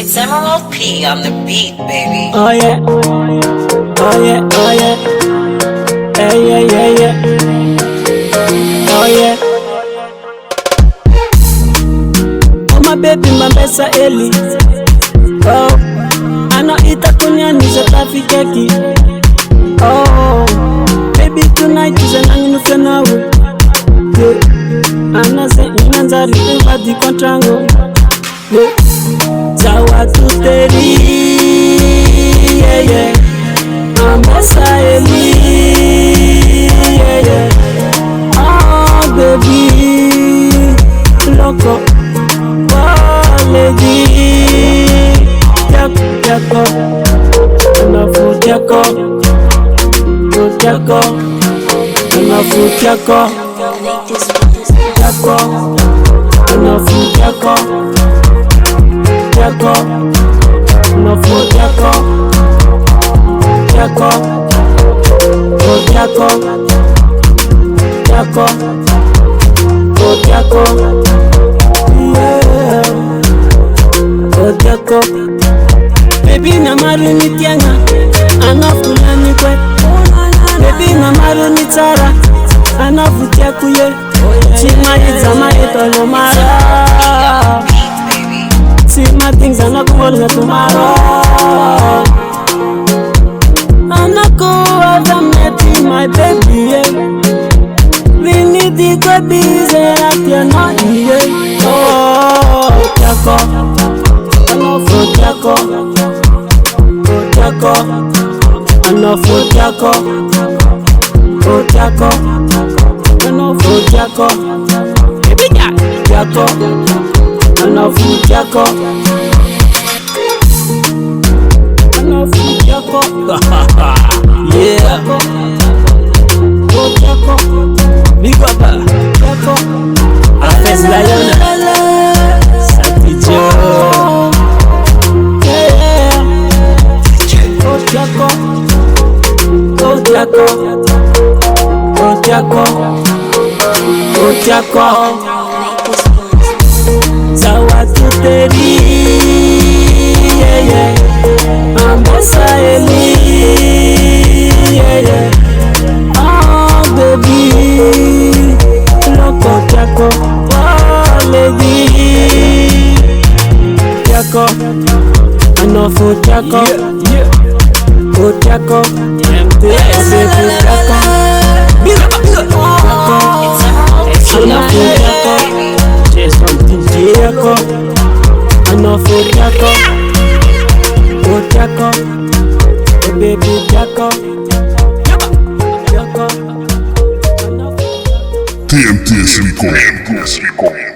It's Emerald P on the beat, baby. Oh yeah, oh yeah, oh yeah, yeah, yeah, yeah, yeah. Oh yeah. Oh my baby, my best Ellie. Oh, I know itakunya ni zatafi keki. Oh, baby tonight is an angin fenawe. Yeah, Anna say inanza riba di kontrango. Yeah, Zawa tuteri. Yeah, yeah. I'm best Ellie. Yeah, yeah. Oh baby, loco. Oh lady, Jaco, enough for Jaco, Jaco, enough for Jaco, Jaco, enough for Jaco, Jaco, enough for Jaco, Jaco, oh Jaco, Jaco, oh Jaco. Jaco, baby na maru ni tianga, anafula ni kwe. Baby na maru ni tara, anafutia kuye. Chima itama itolo mara. See my things anakuona tomorrow. Anako azameti my baby yeah. We need to go busy like you're not here. Oh, Jaco. Enough for Jaco, oh Jaco, enough for Jaco, oh Jaco, enough for Jaco, baby Jaco, enough for Jaco, enough for Jaco, yeah, oh Jaco, big up Jaco, I feel like Jaco, oh Jaco, oh Jaco, oh Jaco, Zawa tuteri, yeah yeah, Ambassa Ellie, yeah yeah, oh baby, loco Jaco, oh lady, Jaco, enough for Jaco, yeah. Oh Jaco, MTS Jaco, enough for Jaco, Jason Jaco, enough for Jaco, oh Jaco, oh baby Jaco, Jaco, TMTS Record.